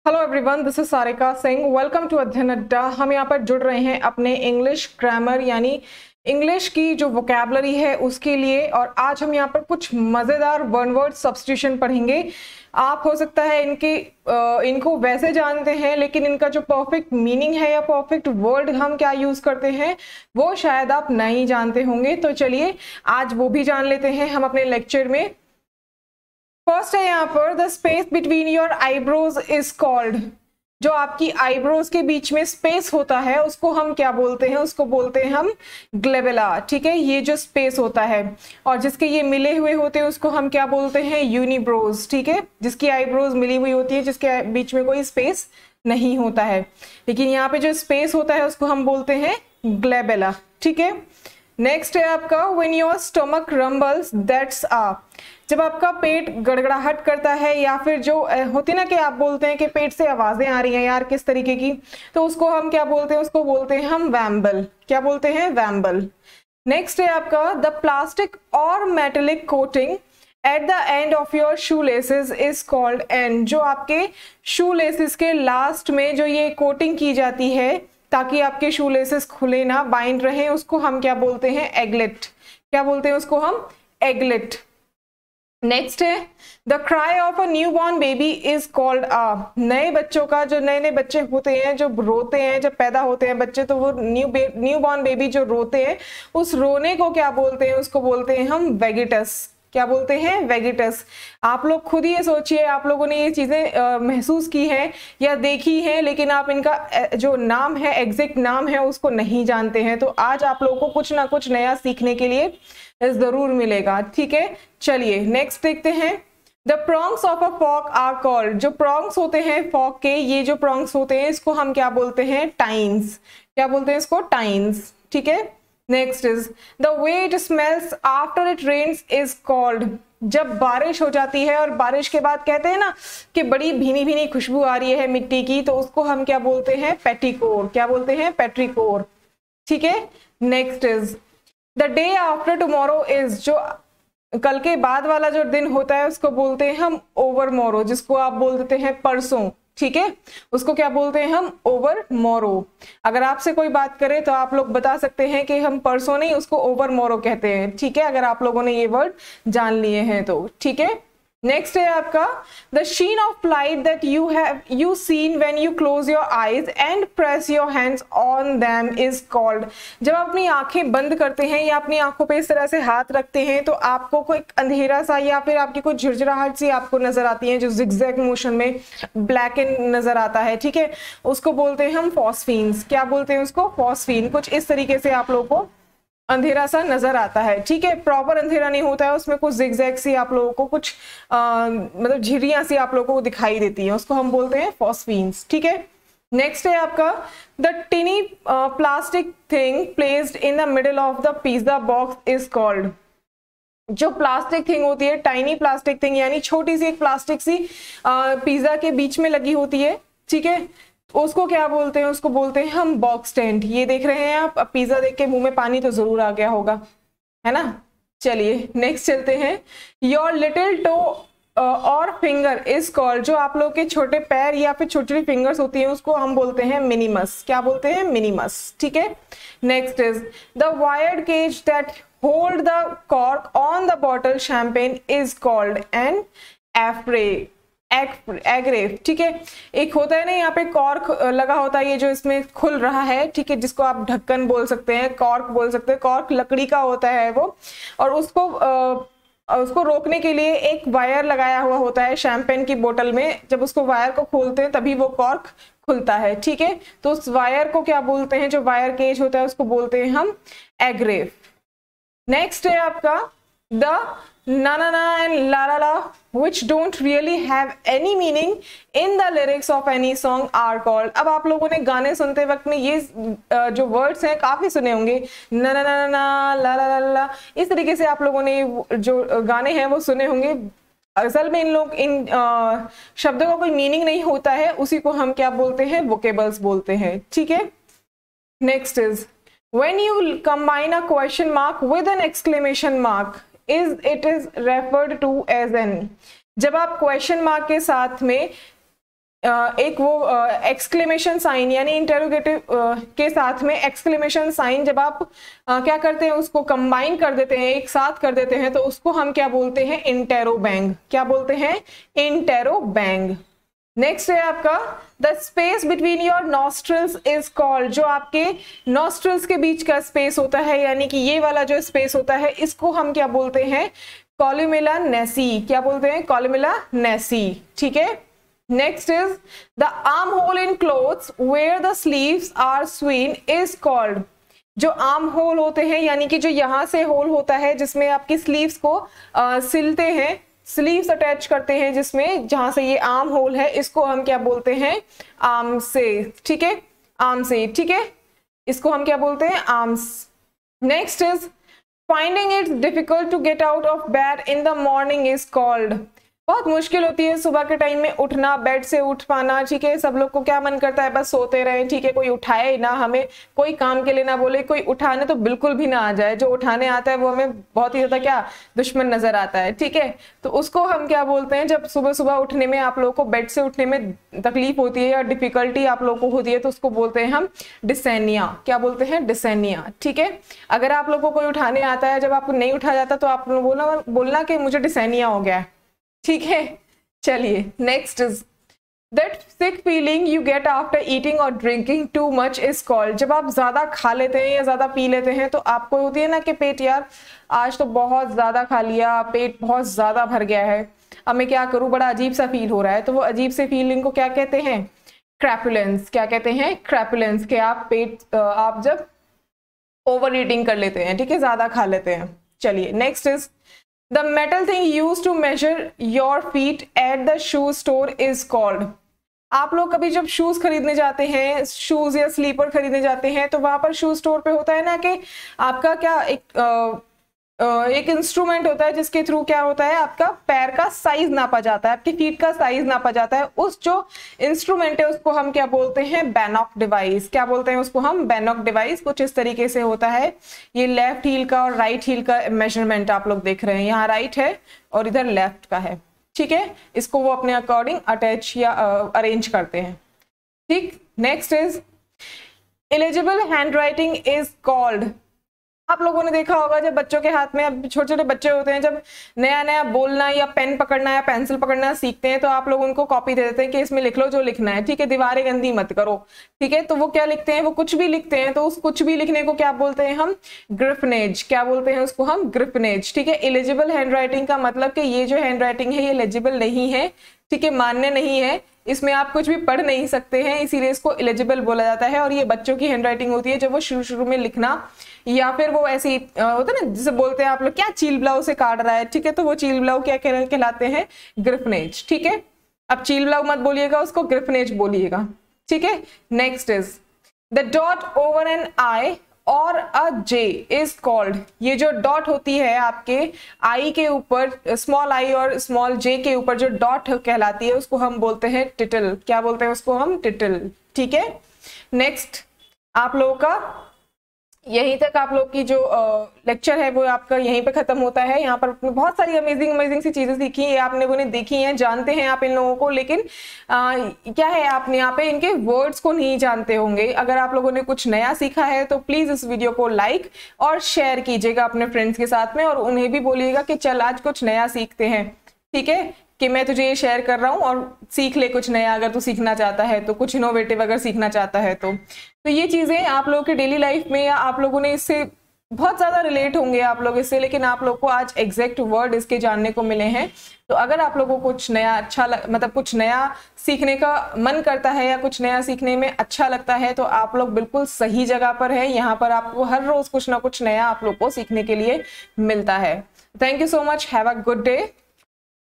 Hello everyone, this is Sarika Singh. Welcome to Adhyayan Adda. हम यहाँ पर जुड़ रहे हैं अपने इंग्लिश ग्रामर यानी इंग्लिश की जो वोकैबुलरी है उसके लिए। और आज हम यहाँ पर कुछ मज़ेदार वन वर्ड सब्स्टिट्यूशन पढ़ेंगे। आप हो सकता है इनको वैसे जानते हैं, लेकिन इनका जो परफेक्ट मीनिंग है या परफेक्ट वर्ड हम क्या यूज़ करते हैं वो शायद आप नहीं जानते होंगे। तो चलिए आज वो भी जान लेते हैं हम अपने लेक्चर में। फर्स्ट है यहाँ पर the space between your eyebrows is called. जो आपकी आईब्रोज के बीच में स्पेस होता है उसको हम क्या बोलते हैं? उसको बोलते हैं हम ग्लेबेला। ठीक है, ये जो स्पेस होता है और जिसके ये मिले हुए होते हैं उसको हम क्या बोलते हैं? यूनिब्रोज। ठीक है, जिसकी आईब्रोज मिली हुई होती है, जिसके बीच में कोई स्पेस नहीं होता है, लेकिन यहाँ पे जो स्पेस होता है उसको हम बोलते हैं ग्लेबेला। ठीक है, नेक्स्ट है आपका when your stomach rumbles that's आ। जब आपका पेट गड़गड़ाहट करता है या फिर जो होती है ना कि आप बोलते हैं कि पेट से आवाजें आ रही हैं यार किस तरीके की, तो उसको हम क्या बोलते हैं? उसको बोलते हैं हम वैम्बल। क्या बोलते हैं? वैम्बल। नेक्स्ट है आपका द प्लास्टिक और metallic coating at the end of your shoe laces is called and. जो आपके शू लेसेस के लास्ट में जो ये कोटिंग की जाती है ताकि आपके शू लेसेस खुले ना, बाइंड रहे, उसको हम क्या बोलते हैं? एगलेट। क्या बोलते हैं उसको हम? एगलेट। नेक्स्ट है the cry of a new born baby is called आ। नए बच्चों का, जो नए नए बच्चे होते हैं जो रोते हैं, जब पैदा होते हैं बच्चे, तो वो न्यू बॉर्न बेबी जो रोते हैं उस रोने को क्या बोलते हैं? उसको बोलते हैं हम वेगिटस। क्या बोलते हैं? वेगिटस। आप लोग खुद ही ये सोचिए, आप लोगों ने ये चीजें महसूस की हैं या देखी हैं, लेकिन आप इनका जो नाम है, एग्जैक्ट नाम है, उसको नहीं जानते हैं। तो आज आप लोगों को कुछ ना कुछ नया सीखने के लिए जरूर मिलेगा। ठीक है, चलिए नेक्स्ट देखते हैं। The prongs of a fork are called. जो प्रॉन्ग्स होते हैं फॉक के, ये जो प्रॉन्ग्स होते हैं इसको हम क्या बोलते हैं? टाइन्स। क्या बोलते हैं इसको? टाइन्स। ठीक है, next is the way it smells after it rains is called. जब बारिश हो जाती है और बारिश के बाद कहते हैं ना कि बड़ी भीनी भीनी खुशबू आ रही है मिट्टी की, तो उसको हम क्या बोलते हैं? पेट्रिकोर। क्या बोलते हैं? पेट्रिकोर। ठीक है, next is the day after tomorrow is. जो कल के बाद वाला जो दिन होता है उसको बोलते हैं हम ओवर मोरो, जिसको आप बोल देते हैं परसों। ठीक है, उसको क्या बोलते हैं हम? ओवर मोरो। अगर आपसे कोई बात करे तो आप लोग बता सकते हैं कि हम परसों नहीं, उसको ओवर मोरो कहते हैं। ठीक है, अगर आप लोगों ने ये वर्ड जान लिए हैं तो। ठीक है, नेक्स्ट है आपका the sheen of light that you seen when you close your eyes and press your hands on them is called. जब आप अपनी आंखें बंद करते हैं या अपनी आंखों पे इस तरह से हाथ रखते हैं तो आपको कोई अंधेरा सा या फिर आपकी कोई झुरझुराहट सी आपको नजर आती है, जो जिगजैग मोशन में ब्लैक एंड नजर आता है। ठीक है, उसको बोलते हैं हम फॉस्फीन्स। क्या बोलते हैं उसको? फॉस्फीन। कुछ इस तरीके से आप लोगों को अंधेरा सा नजर आता है। ठीक है, प्रॉपर अंधेरा नहीं होता है, उसमें कुछ जिगजैग सी आप लोगों को कुछ मतलब झिर्रियां सी आप लोगों को दिखाई देती है, उसको हम बोलते हैं फॉस्फीन्स। ठीक है, नेक्स्ट है आपका the टिनी plastic thing placed in the middle of the pizza box is called. जो प्लास्टिक थिंग होती है, टाइनी प्लास्टिक थिंग यानी छोटी सी एक प्लास्टिक सी पिज्जा के बीच में लगी होती है। ठीक है, उसको क्या बोलते हैं? उसको बोलते हैं हम बॉक्स टेंट। ये देख रहे हैं आप, पिज्जा देख के मुंह में पानी तो जरूर आ गया होगा, है ना। चलिए नेक्स्ट चलते हैं। योर लिटिल टो और फिंगर इज कॉल्ड। जो आप लोग के छोटे पैर या फिर छोटी छोटी फिंगर्स होती हैं उसको हम बोलते हैं मिनिमस। क्या बोलते हैं? मिनिमस। ठीक है, next is the wired cage that hold the cork on the bottle champagne is called an agraffe. ठीक है, एक होता है ना यहाँ पे कॉर्क लगा होता है, ये जो इसमें खुल रहा है, ठीक है, जिसको आप ढक्कन बोल सकते हैं, कॉर्क बोल सकते हैं। कॉर्क लकड़ी का होता है वो, और उसको रोकने के लिए एक वायर लगाया हुआ होता है शैंपेन की बोतल में। जब उसको वायर को खोलते हैं तभी वो कॉर्क खुलता है। ठीक है, तो उस वायर को क्या बोलते हैं? जो वायर केज होता है उसको बोलते हैं हम एग्रेफ। नेक्स्ट है आपका the na na na and la la la which don't really have any meaning in the lyrics of any song are called। अब आप लोगों ने गाने सुनते वक्त में ये जो वर्ड्स हैं काफी सुने होंगे, ना ना ना ना ला ला ला ला, इस तरीके से आप लोगों ने जो गाने हैं वो सुने होंगे। असल में इन शब्दों का कोई मीनिंग नहीं होता है, उसी को हम क्या बोलते हैं? वोकेबल्स बोलते हैं। ठीक है, next is when you combine a question mark with an exclamation mark it is referred to as an। जब आप क्वेश्चन मार्क के साथ में एक वो एक्सक्लेमेशन साइन यानी इंटेरोगेटिव के साथ में एक्सक्लेमेशन साइन जब आप क्या करते हैं, उसको कंबाइन कर देते हैं, एक साथ कर देते हैं, तो उसको हम क्या बोलते हैं, इंटेरोबैंग। क्या बोलते हैं, इंटेरोबैंग। नेक्स्ट है आपका the space between your nostrils is called. जो आपके नॉस्ट्रल्स के बीच का स्पेस होता है, यानी कि ये वाला जो स्पेस होता है, इसको हम क्या बोलते हैं, कॉलुमेला नेसी। क्या बोलते हैं, कॉलुमेला नेसी। ठीक है। Next is the arm hole in clothes where the sleeves are sewn is called. जो आर्म होल होते हैं, यानी कि जो यहाँ से होल होता है जिसमें आपकी स्लीव्स को सिलते हैं, स्लीव्स अटैच करते हैं, जिसमें जहां से ये आर्म होल है, इसको हम क्या बोलते हैं, आर्म से। ठीक है, आर्म से। ठीक है, इसको हम क्या बोलते हैं, arms. Next is finding it difficult to get out of bed in the morning is called. बहुत मुश्किल होती है सुबह के टाइम में उठना, बेड से उठ पाना। ठीक है, सब लोग को क्या मन करता है, बस सोते रहे। ठीक है, कोई उठाए ना, हमें कोई काम के लिए ना बोले, कोई उठाने तो बिल्कुल भी ना आ जाए। जो उठाने आता है वो हमें बहुत ही ज्यादा क्या दुश्मन नजर आता है। ठीक है, तो उसको हम क्या बोलते हैं, जब सुबह सुबह उठने में आप लोगों को बेड से उठने में तकलीफ होती है या डिफिकल्टी आप लोगों को होती है, तो उसको बोलते हैं हम डिसेनिया। क्या बोलते हैं, डिसेनिया। ठीक है, अगर आप लोगों को कोई उठाने आता है, जब आपको नहीं उठा जाता, तो आप बोलना कि मुझे डिसेनिया हो गया है। ठीक है, चलिए next is that sick feeling you get after eating or drinking too much is called. जब आप ज्यादा खा लेते हैं या ज्यादा पी लेते हैं, तो आपको होती है ना कि पेट, यार आज तो बहुत ज्यादा खा लिया, पेट बहुत ज्यादा भर गया है, अब मैं क्या करूं, बड़ा अजीब सा फील हो रहा है। तो वो अजीब से फीलिंग को क्या कहते हैं, क्रैपुलेंस। क्या कहते हैं, क्रैपुलेंस। के आप पेट आप जब ओवर ईटिंग कर लेते हैं, ठीक है, ज्यादा खा लेते हैं। चलिए next is The metal thing used to measure your feet at the shoe store is called। आप लोग कभी जब शूज खरीदने जाते हैं, शूज या स्लीपर खरीदने जाते हैं, तो वहां पर शू स्टोर पे होता है ना कि आपका क्या एक इंस्ट्रूमेंट होता है जिसके थ्रू क्या होता है, आपका पैर का साइज नापा जाता है, आपकी फीट का साइज नापा जाता है। उस जो इंस्ट्रूमेंट है उसको हम क्या बोलते हैं, बैनॉक डिवाइस। क्या बोलते हैं उसको हम, बैनॉक डिवाइस। कुछ इस तरीके से होता है। ये लेफ्ट हील का और राइट हील का मेजरमेंट आप लोग देख रहे हैं, यहाँ राइट है और इधर लेफ्ट का है। ठीक है, इसको वो अपने अकॉर्डिंग अटैच या अरेंज करते हैं। ठीक, next is eligible hand writing is called. आप लोगों ने देखा होगा जब बच्चों के हाथ में, अब छोटे छोटे बच्चे होते हैं, जब नया नया बोलना या पेन पकड़ना या पेंसिल पकड़ना सीखते हैं, तो आप लोग उनको कॉपी दे देते हैं कि इसमें लिख लो जो लिखना है। ठीक है, दीवारें गंदी मत करो। ठीक है, तो वो क्या लिखते हैं, वो कुछ भी लिखते हैं। तो उस कुछ भी लिखने को क्या बोलते हैं हम, ग्रिफनेज। क्या बोलते हैं उसको हम, ग्रिफनेज। ठीक है, इलिजिबल हैंड राइटिंग का मतलब कि ये जो हैंड राइटिंग है ये एलिजिबल नहीं है। ठीक है, मान्य नहीं है, इसमें आप कुछ भी पढ़ नहीं सकते हैं, इसीलिए इसको एलिजिबल बोला जाता है। और ये बच्चों की हैंड राइटिंग होती है जब वो शुरू शुरू में लिखना, या फिर वो ऐसे होता है ना, जिसे बोलते हैं आप लोग क्या, चील ब्लाउ से काट रहा है। ठीक है, तो वो चील ब्लाउ क्या कहलाते हैं, ग्रिफनेज। ठीक है, अब चील ब्लाउ मत बोलिएगा, उसको ग्रिफनेज बोलिएगा। ठीक है, next is the dot over an I or a J is called. ये जो डॉट होती है आपके आई के ऊपर, स्मॉल आई और स्मॉल जे के ऊपर जो डॉट कहलाती है, उसको हम बोलते हैं टिटल। क्या बोलते हैं उसको हम, टिटल। ठीक है, नेक्स्ट आप लोगों का यहीं तक आप लोग की जो लेक्चर है वो आपका यहीं पे खत्म होता है। यहाँ पर बहुत सारी अमेजिंग सी चीजें सीखी है, आप लोगों ने देखी हैं, जानते हैं आप इन लोगों को, लेकिन क्या है, आप यहाँ पे इनके वर्ड्स को नहीं जानते होंगे। अगर आप लोगों ने कुछ नया सीखा है तो प्लीज इस वीडियो को लाइक और शेयर कीजिएगा अपने फ्रेंड्स के साथ में, और उन्हें भी बोलिएगा कि चल आज कुछ नया सीखते हैं। ठीक है, कि मैं तुझे ये शेयर कर रहा हूँ और सीख ले कुछ नया, अगर तू सीखना चाहता है तो, कुछ इनोवेटिव अगर सीखना चाहता है तो ये चीजें आप लोगों के डेली लाइफ में, या आप लोगों ने इससे बहुत ज्यादा रिलेट होंगे आप लोग इससे, लेकिन आप लोग को आज एग्जैक्ट वर्ड इसके जानने को मिले हैं। तो अगर आप लोगों को कुछ नया अच्छा मतलब कुछ नया सीखने का मन करता है या कुछ नया सीखने में अच्छा लगता है, तो आप लोग बिल्कुल सही जगह पर है। यहाँ पर आपको हर रोज कुछ ना कुछ नया आप लोग को सीखने के लिए मिलता है। Thank you so much, have a good day.